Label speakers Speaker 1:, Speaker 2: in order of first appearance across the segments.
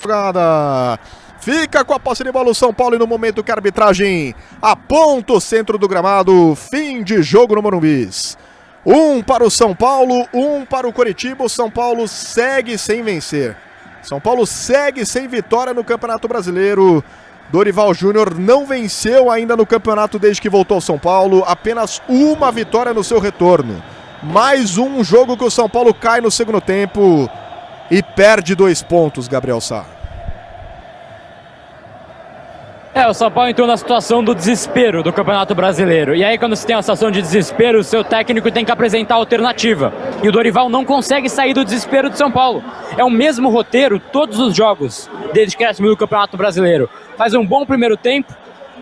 Speaker 1: jogada. Fica com a posse de bola o São Paulo e no momento que a arbitragem aponta o centro do gramado. Fim de jogo no Morumbi. 1 para o São Paulo, 1 para o Coritiba. O São Paulo segue sem vencer. São Paulo segue sem vitória no Campeonato Brasileiro. Dorival Júnior não venceu ainda no campeonato desde que voltou ao São Paulo. Apenas uma vitória no seu retorno. Mais um jogo que o São Paulo cai no segundo tempo e perde 2 pontos, Gabriel Sá.
Speaker 2: O São Paulo entrou na situação do desespero do Campeonato Brasileiro. E aí, quando você tem uma situação de desespero, o seu técnico tem que apresentar alternativa. E o Dorival não consegue sair do desespero do São Paulo. É o mesmo roteiro todos os jogos, desde que assumiu o Campeonato Brasileiro. Faz um bom primeiro tempo,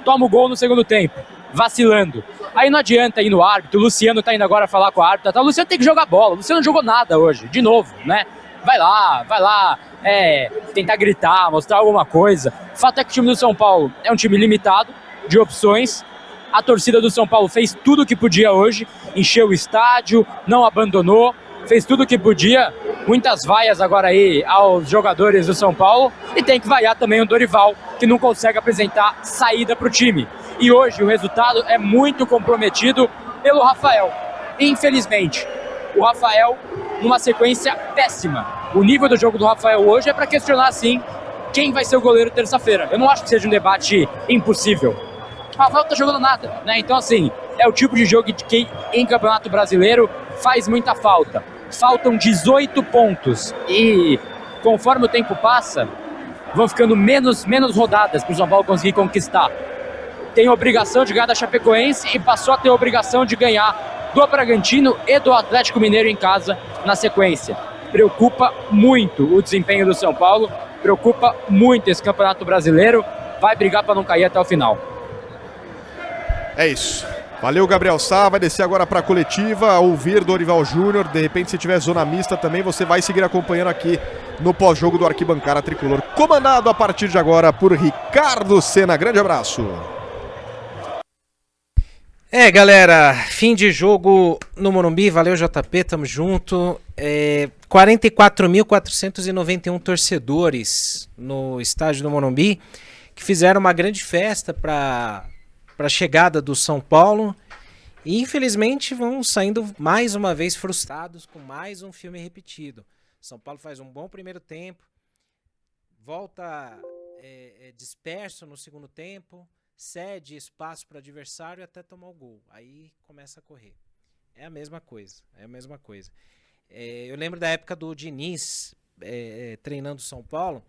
Speaker 2: toma o gol no segundo tempo, vacilando. Aí não adianta ir no árbitro, o Luciano tá indo agora falar com a árbitra. O Luciano tem que jogar bola, o Luciano não jogou nada hoje, de novo, né? Vai lá, tentar gritar, mostrar alguma coisa. O fato é que o time do São Paulo é um time limitado de opções. A torcida do São Paulo fez tudo o que podia hoje, encheu o estádio, não abandonou, fez tudo o que podia. Muitas vaias agora aí aos jogadores do São Paulo e tem que vaiar também o Dorival, que não consegue apresentar saída para o time. E hoje o resultado é muito comprometido pelo Rafael. Infelizmente, o Rafael numa sequência péssima. O nível do jogo do Rafael hoje é para questionar, sim, quem vai ser o goleiro terça-feira. Eu não acho que seja um debate impossível. O Rafael não tá jogando nada, né? Então, assim, é o tipo de jogo de quem em Campeonato Brasileiro faz muita falta. Faltam 18 pontos e conforme o tempo passa, vão ficando menos rodadas para o São Paulo conseguir conquistar. Tem a obrigação de ganhar da Chapecoense e passou a ter a obrigação de ganhar do Bragantino e do Atlético Mineiro em casa na sequência. Preocupa muito o desempenho do São Paulo, preocupa muito esse Campeonato Brasileiro, vai brigar para não cair até o final.
Speaker 1: É isso. Valeu, Gabriel Sá, vai descer agora para a coletiva, ouvir Dorival Júnior. De repente, se tiver zona mista também, você vai seguir acompanhando aqui no pós-jogo do Arquibancada Tricolor, comandado a partir de agora por Ricardo Senna. Grande abraço.
Speaker 3: Galera, fim de jogo no Morumbi, valeu JP, tamo junto. 44.491 torcedores no estádio do Morumbi, que fizeram uma grande festa para a chegada do São Paulo e infelizmente vão saindo mais uma vez frustrados com mais um filme repetido. São Paulo faz um bom primeiro tempo, volta disperso no segundo tempo, cede espaço para o adversário até tomar o gol. Aí começa a correr. É a mesma coisa. Eu lembro da época do Diniz treinando o São Paulo.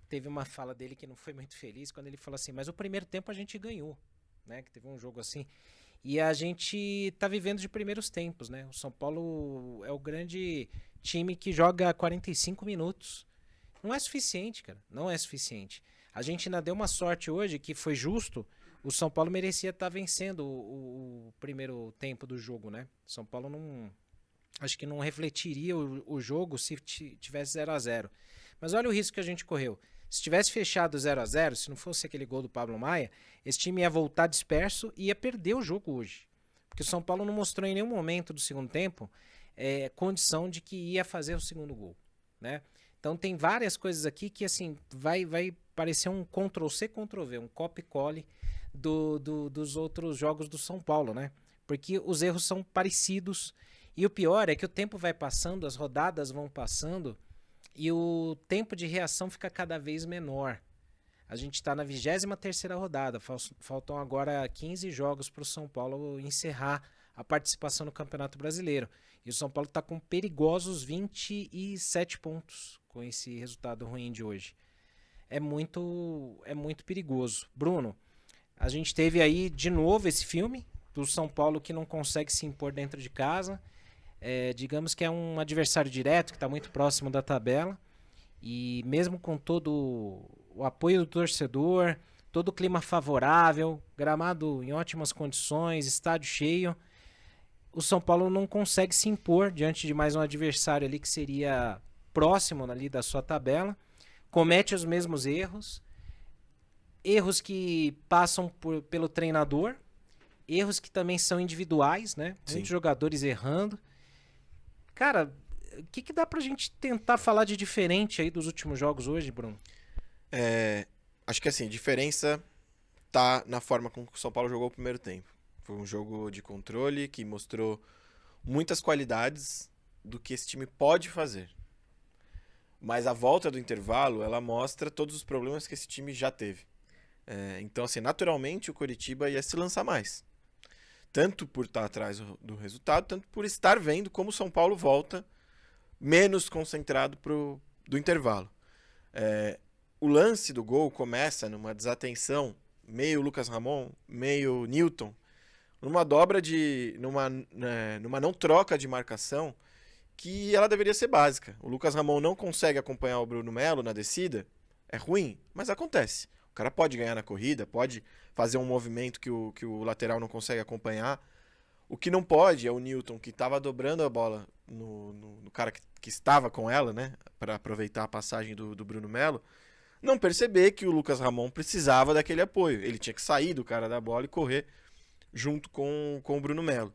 Speaker 3: Teve uma fala dele que não foi muito feliz, quando ele falou assim, mas o primeiro tempo a gente ganhou, né? Que teve um jogo assim. E a gente tá vivendo de primeiros tempos, né? O São Paulo é o grande time que joga 45 minutos. Não é suficiente, cara. Não é suficiente. A gente ainda deu uma sorte hoje que foi justo. O São Paulo merecia estar vencendo o primeiro tempo do jogo, né? O São Paulo acho que não refletiria o jogo se tivesse 0-0. Mas olha o risco que a gente correu. Se tivesse fechado 0-0, se não fosse aquele gol do Pablo Maia, esse time ia voltar disperso e ia perder o jogo hoje. Porque o São Paulo não mostrou em nenhum momento do segundo tempo condição de que ia fazer o segundo gol, né? Então tem várias coisas aqui que assim vai parecer um Ctrl-C, Ctrl-V, um copy-cole dos outros jogos do São Paulo, né? Porque os erros são parecidos e o pior é que o tempo vai passando, as rodadas vão passando e o tempo de reação fica cada vez menor. A gente está na 23ª rodada, faltam agora 15 jogos para o São Paulo encerrar a participação no Campeonato Brasileiro. E o São Paulo está com perigosos 27 pontos com esse resultado ruim de hoje. É muito perigoso. Bruno, a gente teve aí de novo esse filme do São Paulo que não consegue se impor dentro de casa. Digamos que é um adversário direto que está muito próximo da tabela. E mesmo com todo o apoio do torcedor, todo o clima favorável, gramado em ótimas condições, estádio cheio, o São Paulo não consegue se impor diante de mais um adversário ali que seria próximo ali da sua tabela, comete os mesmos erros que passam pelo treinador, erros que também são individuais, né? Sim. Muitos jogadores errando. Cara, o que dá pra gente tentar falar de diferente aí dos últimos jogos hoje, Bruno?
Speaker 4: Acho que assim, a diferença tá na forma como o São Paulo jogou o primeiro tempo. Foi um jogo de controle que mostrou muitas qualidades do que esse time pode fazer. Mas a volta do intervalo, ela mostra todos os problemas que esse time já teve. Então, assim, naturalmente o Coritiba ia se lançar mais. Tanto por estar atrás do resultado, tanto por estar vendo como o São Paulo volta menos concentrado do intervalo. O lance do gol começa numa desatenção, meio Lucas Ramon, meio Newton, numa dobra numa não troca de marcação que ela deveria ser básica. O Lucas Ramon não consegue acompanhar o Bruno Melo na descida, é ruim, mas acontece. O cara pode ganhar na corrida, pode fazer um movimento que o lateral não consegue acompanhar. O que não pode é o Newton, que estava dobrando a bola no cara que estava com ela, né, para aproveitar a passagem do Bruno Melo, não perceber que o Lucas Ramon precisava daquele apoio. Ele tinha que sair do cara da bola e correr junto com o Bruno Melo.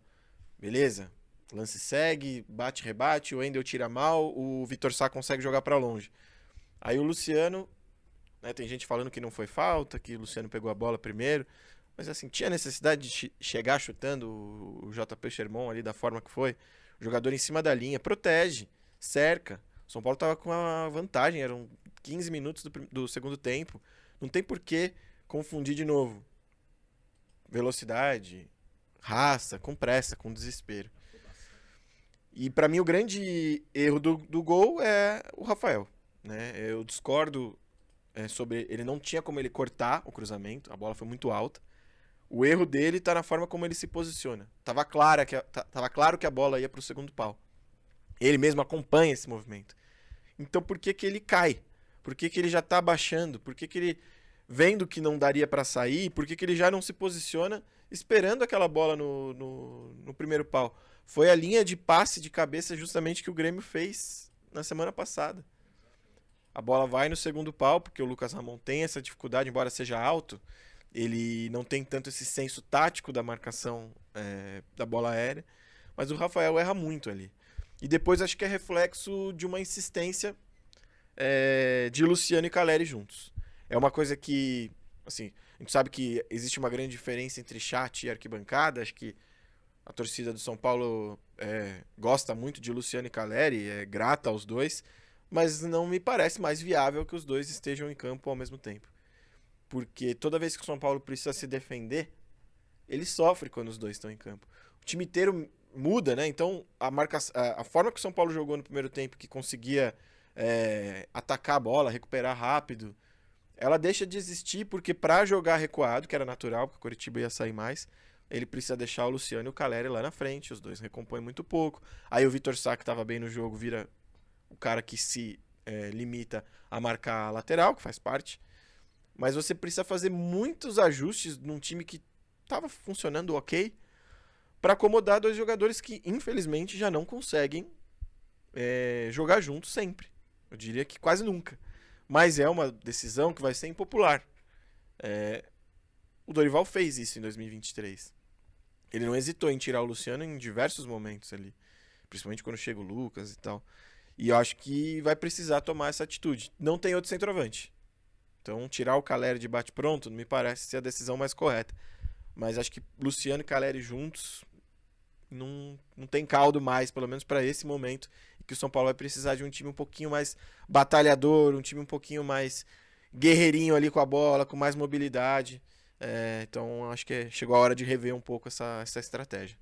Speaker 4: Beleza? O lance segue, bate-rebate, o Wendel tira mal, o Vitor Sá consegue jogar para longe. Aí o Luciano, né, tem gente falando que não foi falta, que o Luciano pegou a bola primeiro, mas assim, tinha necessidade de chegar chutando o JP Sherman ali da forma que foi. O jogador em cima da linha, protege, cerca. O São Paulo estava com uma vantagem, eram 15 minutos do segundo tempo. Não tem por que confundir de novo velocidade, raça, com pressa, com desespero. E para mim o grande erro do gol é o Rafael, né? Eu discordo sobre... Ele não tinha como ele cortar o cruzamento, a bola foi muito alta. O erro dele tá na forma como ele se posiciona. Tava claro que a bola ia pro segundo pau. Ele mesmo acompanha esse movimento. Então por que ele cai? Por que ele já tá abaixando? Por que ele, vendo que não daria para sair, por que ele já não se posiciona esperando aquela bola no primeiro pau? Foi a linha de passe de cabeça justamente que o Grêmio fez na semana passada. A bola vai no segundo pau, porque o Lucas Ramon tem essa dificuldade, embora seja alto, ele não tem tanto esse senso tático da marcação da bola aérea, mas o Rafael erra muito ali. E depois acho que é reflexo de uma insistência de Luciano e Calleri juntos. É uma coisa que, assim, a gente sabe que existe uma grande diferença entre chat e arquibancada. Acho que a torcida do São Paulo gosta muito de Luciano e Calleri, é grata aos dois, mas não me parece mais viável que os dois estejam em campo ao mesmo tempo. Porque toda vez que o São Paulo precisa se defender, ele sofre quando os dois estão em campo. O time inteiro muda, né? Então a forma que o São Paulo jogou no primeiro tempo, que conseguia atacar a bola, recuperar rápido, ela deixa de existir, porque para jogar recuado, que era natural, porque o Coritiba ia sair mais, ele precisa deixar o Luciano e o Calleri lá na frente, os dois recompõem muito pouco. Aí o Vitor Sá, que estava bem no jogo, vira o cara que se limita a marcar a lateral, que faz parte. Mas você precisa fazer muitos ajustes num time que estava funcionando ok, para acomodar dois jogadores que, infelizmente, já não conseguem jogar juntos sempre. Eu diria que quase nunca. Mas é uma decisão que vai ser impopular. O Dorival fez isso em 2023. Ele não hesitou em tirar o Luciano em diversos momentos ali. Principalmente quando chega o Lucas e tal. E eu acho que vai precisar tomar essa atitude. Não tem outro centroavante. Então tirar o Calleri de bate-pronto não me parece ser a decisão mais correta. Mas acho que Luciano e Calleri juntos não tem caldo mais, pelo menos para esse momento, e que o São Paulo vai precisar de um time um pouquinho mais batalhador, um time um pouquinho mais guerreirinho ali com a bola, com mais mobilidade. Então acho que chegou a hora de rever um pouco essa estratégia.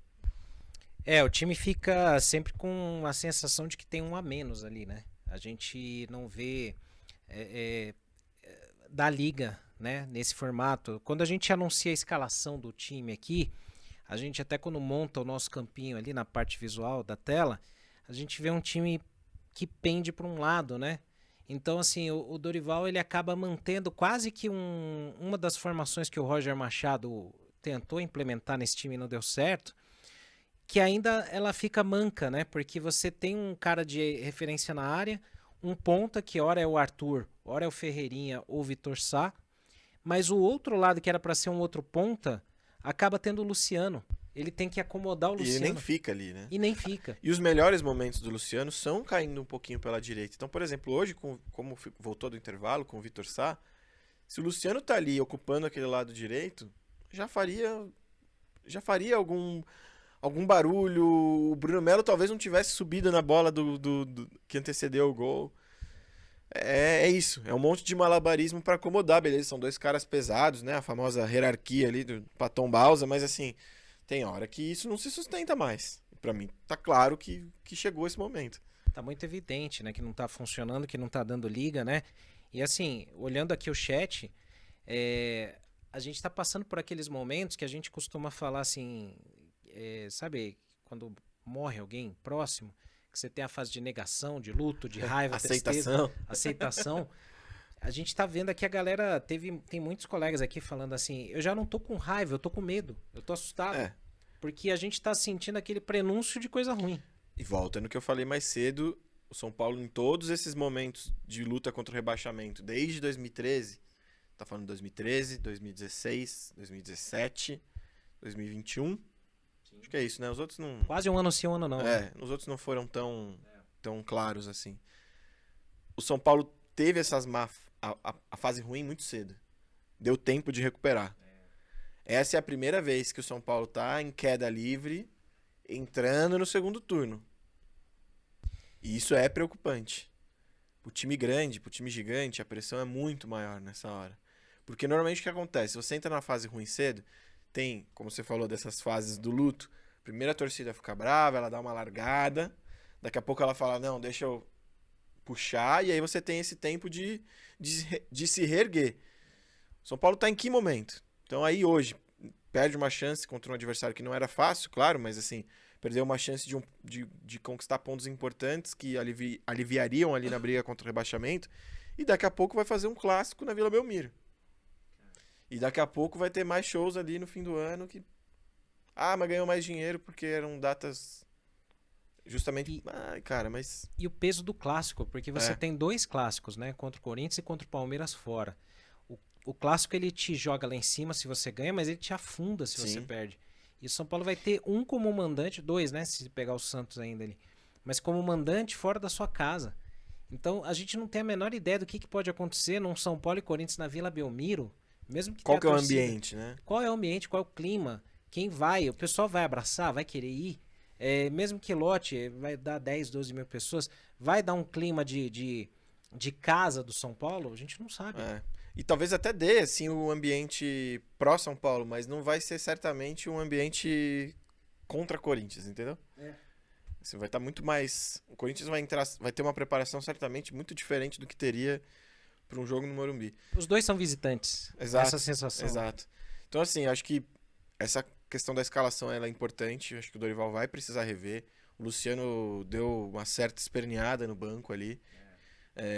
Speaker 3: O time fica sempre com a sensação de que tem um a menos ali, né? A gente não vê da liga, né, nesse formato. Quando a gente anuncia a escalação do time aqui, a gente até quando monta o nosso campinho ali na parte visual da tela, a gente vê um time que pende para um lado, né? Então, assim, o Dorival ele acaba mantendo quase que uma das formações que o Roger Machado tentou implementar nesse time e não deu certo, que ainda ela fica manca, né? Porque você tem um cara de referência na área, um ponta que ora é o Arthur, ora é o Ferreirinha ou o Vitor Sá, mas o outro lado que era para ser um outro ponta acaba tendo o Luciano. ele tem que acomodar o
Speaker 4: E
Speaker 3: Luciano.
Speaker 4: ele nem fica ali, né?
Speaker 3: E nem fica.
Speaker 4: E os melhores momentos do Luciano são caindo um pouquinho pela direita. Então, por exemplo, hoje, como voltou do intervalo com o Vitor Sá, se o Luciano tá ali ocupando aquele lado direito, já faria algum barulho. O Bruno Melo talvez não tivesse subido na bola que antecedeu o gol. É isso, é um monte de malabarismo para acomodar, beleza? São dois caras pesados, né? A famosa hierarquia ali do Paton Bausa, mas assim, tem hora que isso não se sustenta mais. Para mim, tá claro que chegou esse momento.
Speaker 3: Tá muito evidente, né? Que não tá funcionando, que não tá dando liga, né? E assim, olhando aqui o chat, a gente tá passando por aqueles momentos que a gente costuma falar assim, sabe, quando morre alguém próximo, que você tem a fase de negação, de luto, de raiva,
Speaker 4: Aceitação.
Speaker 3: tristeza, aceitação. A gente tá vendo aqui a galera, tem muitos colegas aqui falando assim, eu já não tô com raiva, eu tô com medo, eu tô assustado. Porque a gente tá sentindo aquele prenúncio de coisa ruim.
Speaker 4: E volta no que eu falei mais cedo, o São Paulo em todos esses momentos de luta contra o rebaixamento, desde 2013, tá falando 2013, 2016, 2017, 2021... Acho que é isso, né? Os outros não...
Speaker 3: Quase um ano sim, um ano não.
Speaker 4: Os outros não foram tão claros assim. O São Paulo teve a fase ruim muito cedo. Deu tempo de recuperar. Essa é a primeira vez que o São Paulo tá em queda livre, entrando no segundo turno. E isso é preocupante. Pro time grande, pro time gigante, a pressão é muito maior nessa hora. Porque normalmente o que acontece? Você entra na fase ruim cedo, tem, como você falou, dessas fases do luto. Primeiro a torcida fica brava, ela dá uma largada. Daqui a pouco ela fala, não, deixa eu puxar. E aí você tem esse tempo de se reerguer. O São Paulo tá em que momento? Então aí hoje, perde uma chance contra um adversário que não era fácil, claro, mas assim, perdeu uma chance de conquistar pontos importantes que aliviariam ali na briga contra o rebaixamento. E daqui a pouco vai fazer um clássico na Vila Belmiro. E daqui a pouco vai ter mais shows ali no fim do ano que... mas ganhou mais dinheiro porque eram datas justamente... cara, mas...
Speaker 3: E o peso do clássico, porque você tem dois clássicos, né? Contra o Corinthians e contra o Palmeiras fora. O clássico ele te joga lá em cima se você ganha, mas ele te afunda se você perde. E o São Paulo vai ter um como mandante, dois, né? Se pegar o Santos ainda ali. Mas como mandante fora da sua casa. Então a gente não tem a menor ideia do que pode acontecer num São Paulo e Corinthians na Vila Belmiro. Mesmo que
Speaker 4: qual que é o
Speaker 3: torcida,
Speaker 4: ambiente, né?
Speaker 3: Qual é o ambiente, qual é o clima? Quem vai? O pessoal vai abraçar, vai querer ir? Mesmo que lote vai dar 10, 12 mil pessoas, vai dar um clima de casa do São Paulo? A gente não sabe.
Speaker 4: E talvez até dê, assim, o ambiente pró-São Paulo, mas não vai ser certamente um ambiente contra Corinthians, entendeu? Você vai estar muito mais... O Corinthians vai ter uma preparação certamente muito diferente do que teria para um jogo no Morumbi.
Speaker 3: Os dois são visitantes.
Speaker 4: Exato,
Speaker 3: essa sensação.
Speaker 4: Exato. Então, assim, acho que essa questão da escalação ela é importante. Acho que o Dorival vai precisar rever. O Luciano deu uma certa esperneada no banco ali.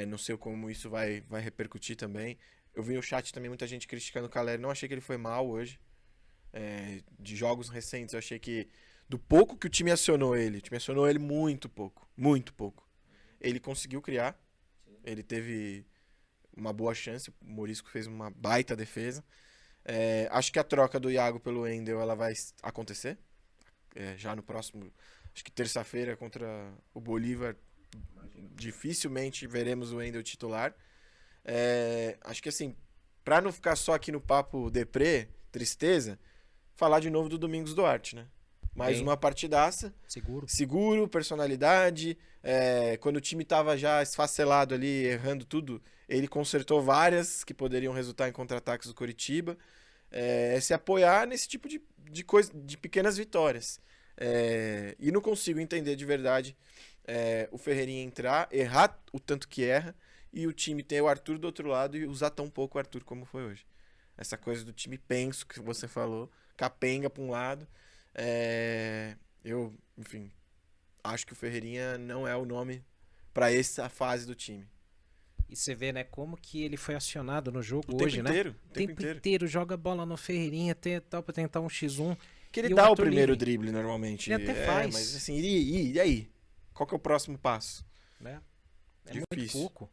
Speaker 4: Não sei como isso vai repercutir também. Eu vi no chat também muita gente criticando o Caleri. Não achei que ele foi mal hoje. De jogos recentes, eu achei que do pouco que o time acionou ele muito pouco. Muito pouco. Ele conseguiu criar. Ele teve uma boa chance. O Morisco fez uma baita defesa. Acho que a troca do Iago pelo Wendel ela vai acontecer. Já no próximo... Acho que terça-feira contra o Bolívar. Dificilmente veremos o Wendel titular. Acho que assim, pra não ficar só aqui no papo deprê, tristeza, falar de novo do Domingos Duarte, né? Mais uma partidaça. Seguro, personalidade. Quando o time tava já esfacelado ali, errando tudo, ele consertou várias que poderiam resultar em contra-ataques do Coritiba. Se apoiar nesse tipo de coisa, de pequenas vitórias. E não consigo entender de verdade o Ferreirinha entrar, errar o tanto que erra, e o time ter o Arthur do outro lado e usar tão pouco o Arthur como foi hoje. Essa coisa do time penso que você falou, capenga para um lado. Enfim, acho que o Ferreirinha não é o nome para essa fase do time.
Speaker 3: E você vê, né, como que ele foi acionado no jogo
Speaker 4: o
Speaker 3: hoje,
Speaker 4: tempo
Speaker 3: né?
Speaker 4: Inteiro,
Speaker 3: o tempo inteiro joga bola no Ferreirinha, tal para tentar um X1.
Speaker 4: Que ele dá o primeiro drible normalmente.
Speaker 3: Ele até faz.
Speaker 4: Mas assim, e aí? Qual que é o próximo passo?
Speaker 3: É muito pouco.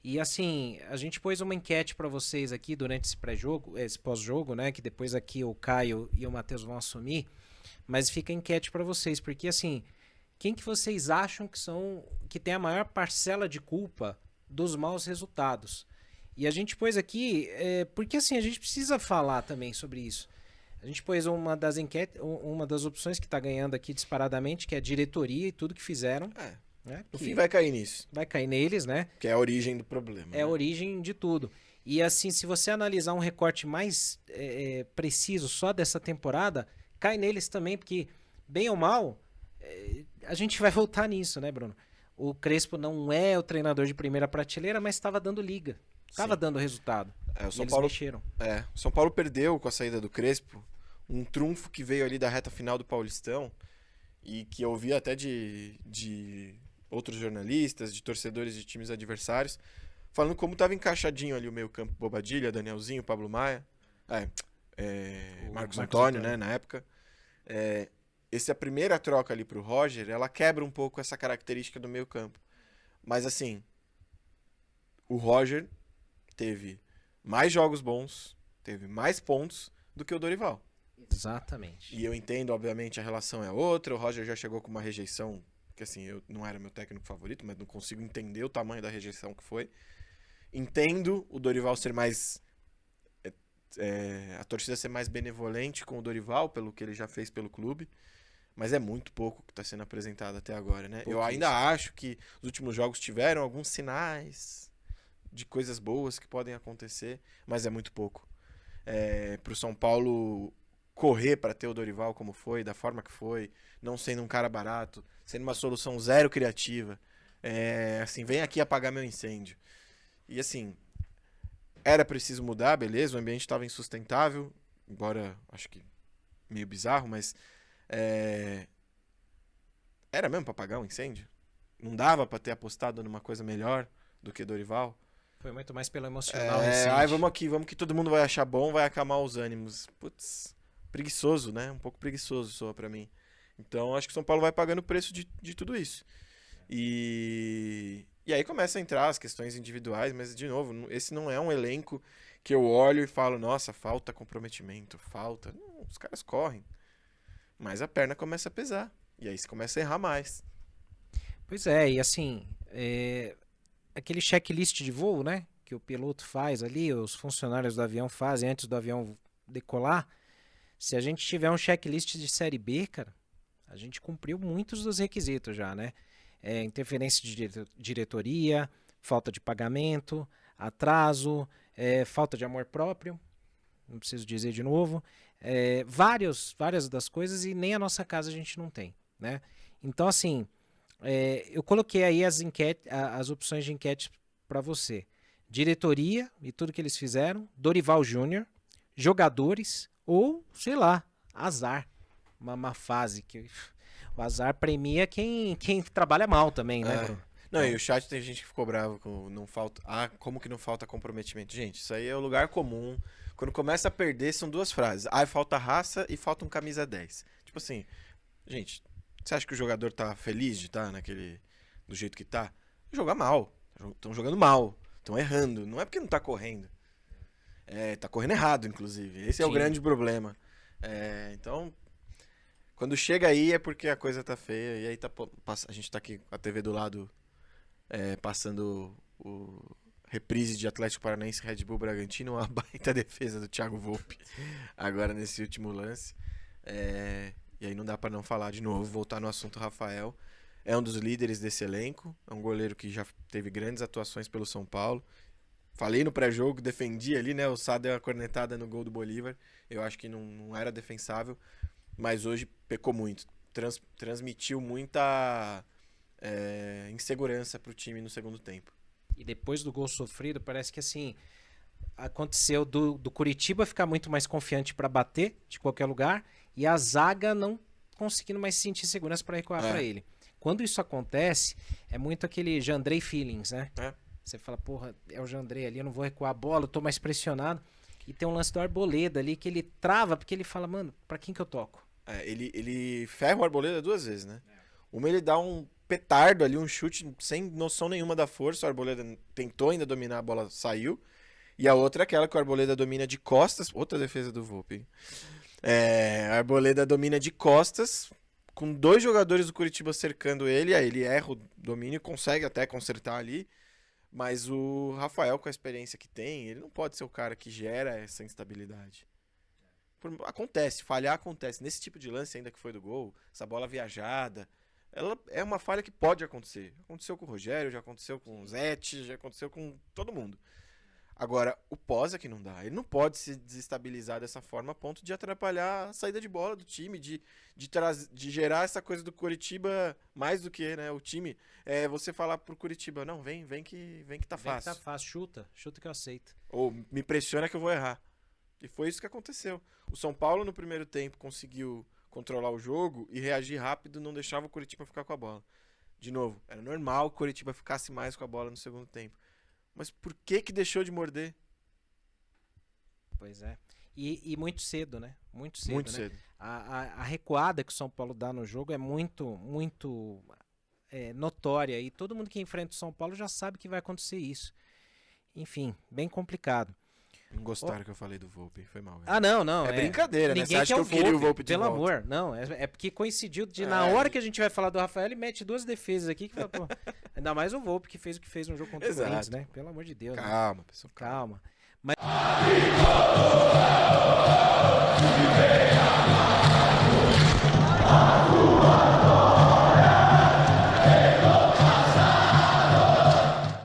Speaker 3: E assim, a gente pôs uma enquete para vocês aqui durante esse pré-jogo, esse pós-jogo, né? Que depois aqui o Caio e o Matheus vão assumir. Mas fica a enquete para vocês, porque assim, quem que vocês acham que tem a maior parcela de culpa dos maus resultados? E a gente pôs aqui, porque assim, a gente precisa falar também sobre isso. A gente pôs uma das enquetes, uma das opções que está ganhando aqui disparadamente, que é a diretoria e tudo que fizeram. Né?
Speaker 4: No fim vai cair nisso.
Speaker 3: Vai cair neles, né?
Speaker 4: Que é a origem do problema.
Speaker 3: É a origem de tudo. E assim, se você analisar um recorte mais preciso só dessa temporada, cai neles também, porque, bem ou mal, a gente vai voltar nisso, né, Bruno? O Crespo não é o treinador de primeira prateleira, mas estava dando liga. Estava dando resultado.
Speaker 4: O São
Speaker 3: eles
Speaker 4: Paulo
Speaker 3: mexeram.
Speaker 4: O São Paulo perdeu com a saída do Crespo um trunfo que veio ali da reta final do Paulistão e que eu ouvi até de outros jornalistas, de torcedores de times adversários, falando como estava encaixadinho ali o meio campo. Bobadilha, Danielzinho, Pablo Maia, Marcos Antônio, né, na época. Essa primeira troca ali pro Roger, ela quebra um pouco essa característica do meio campo. Mas assim, o Roger teve mais jogos bons, teve mais pontos do que o Dorival.
Speaker 3: Exatamente.
Speaker 4: E eu entendo, obviamente, a relação é outra. O Roger já chegou com uma rejeição que, assim, eu não era meu técnico favorito, mas não consigo entender o tamanho da rejeição que foi. Entendo o Dorival ser mais... a torcida ser mais benevolente com o Dorival, pelo que ele já fez pelo clube. Mas é muito pouco que está sendo apresentado até agora, né? Eu ainda acho que os últimos jogos tiveram alguns sinais de coisas boas que podem acontecer, mas é muito pouco. Para o São Paulo correr para ter o Dorival como foi, da forma que foi, não sendo um cara barato, sendo uma solução zero criativa, assim, vem aqui apagar meu incêndio. E assim, era preciso mudar, beleza, o ambiente estava insustentável, embora acho que meio bizarro, mas era mesmo para apagar um incêndio? Não dava para ter apostado numa coisa melhor do que Dorival?
Speaker 3: Foi muito mais pelo emocional.
Speaker 4: Vamos que todo mundo vai achar bom, vai acalmar os ânimos. Putz, preguiçoso, né? Um pouco preguiçoso soa pra mim. Então acho que o São Paulo vai pagando o preço de tudo isso. E aí começa a entrar as questões individuais, mas de novo, esse não é um elenco que eu olho e falo, nossa, falta comprometimento, falta. Não, os caras correm. Mas a perna começa a pesar. E aí você começa a errar mais.
Speaker 3: Pois é, e assim, aquele checklist de voo, né? Que o piloto faz ali, os funcionários do avião fazem antes do avião decolar. Se a gente tiver um checklist de série B, cara, a gente cumpriu muitos dos requisitos já, né? Interferência de diretoria, falta de pagamento, atraso, falta de amor próprio, não preciso dizer de novo, várias das coisas, e nem a nossa casa a gente não tem, né? Então, assim, eu coloquei aí as opções de enquete para você. Diretoria e tudo que eles fizeram, Dorival Júnior, jogadores ou, sei lá, azar. Uma má fase. O azar premia quem trabalha mal também, né, Bruno?
Speaker 4: Não, e o chat tem gente que ficou bravo com não falta. Como que não falta comprometimento? Gente, isso aí é o lugar comum. Quando começa a perder, são duas frases. Falta raça e falta um camisa 10. Tipo assim, gente, você acha que o jogador tá feliz de estar do jeito que tá? Joga mal. Estão jogando mal. Estão errando. Não é porque não tá correndo. Tá correndo errado, inclusive. Esse é o grande problema. Então, quando chega aí é porque a coisa tá feia. E aí a gente tá aqui com a TV do lado passando o reprise de Atlético Paranaense e Red Bull Bragantino. Uma baita defesa do Thiago Volpi agora nesse último lance. E aí não dá pra não falar de novo, voltar no assunto Rafael. É um dos líderes desse elenco. É um goleiro que já teve grandes atuações pelo São Paulo. Falei no pré-jogo, defendi ali, né? O Sá deu uma cornetada no gol do Bolívar. Eu acho que não era defensável, mas hoje pecou muito. Transmitiu muita insegurança pro time no segundo tempo.
Speaker 3: E depois do gol sofrido, parece que assim, aconteceu do Curitiba ficar muito mais confiante para bater de qualquer lugar e a zaga não conseguindo mais sentir segurança para recuar para ele. Quando isso acontece, é muito aquele Jandrei feelings, né? Você fala, porra, é o Jandrei ali, eu não vou recuar a bola, eu tô mais pressionado. E tem um lance do Arboleda ali que ele trava, porque ele fala, mano, pra quem que eu toco?
Speaker 4: Ele ferra o Arboleda duas vezes, né? Uma ele dá um petardo ali, um chute sem noção nenhuma da força, o Arboleda tentou ainda dominar, a bola saiu. E a outra é aquela que o Arboleda domina de costas, outra defesa do Volpi. A Arboleda domina de costas, com 2 jogadores do Curitiba cercando ele, aí ele erra o domínio, consegue até consertar ali, mas o Rafael, com a experiência que tem, ele não pode ser o cara que gera essa instabilidade. Acontece, falhar acontece. Nesse tipo de lance ainda que foi do gol, essa bola viajada, ela é uma falha que pode acontecer. Aconteceu com o Rogério, já aconteceu com o Zete, já aconteceu com todo mundo. Agora, o pós é que não dá. Ele não pode se desestabilizar dessa forma a ponto de atrapalhar a saída de bola do time, de gerar essa coisa do Curitiba mais do que, né? O time, você falar pro Curitiba, não, vem que tá fácil.
Speaker 3: Vem que tá fácil, chuta que eu aceito.
Speaker 4: Ou me pressiona que eu vou errar. E foi isso que aconteceu. O São Paulo no primeiro tempo conseguiu controlar o jogo e reagir rápido, não deixava o Curitiba ficar com a bola. De novo, era normal que o Curitiba ficasse mais com a bola no segundo tempo. Mas por que deixou de morder?
Speaker 3: Pois é. E muito cedo, né? Muito cedo.
Speaker 4: Muito
Speaker 3: né?
Speaker 4: cedo.
Speaker 3: A recuada que o São Paulo dá no jogo é muito notória. E todo mundo que enfrenta o São Paulo já sabe que vai acontecer isso. Enfim, bem complicado.
Speaker 4: Não gostaram que eu falei do Volpe, foi mal.
Speaker 3: Ah, não.
Speaker 4: É brincadeira, né?
Speaker 3: Ninguém
Speaker 4: Você acha que eu queria o Volpe de
Speaker 3: pelo
Speaker 4: volta?
Speaker 3: amor, não. É porque coincidiu de na hora que a gente vai falar do Rafael, ele mete 2 defesas aqui que fala, pô, ainda mais o Volpe que fez o que fez no jogo contra o Corinthians, né? Pelo amor de Deus.
Speaker 4: Calma,
Speaker 3: né?
Speaker 4: pessoal.
Speaker 3: Calma. Mas...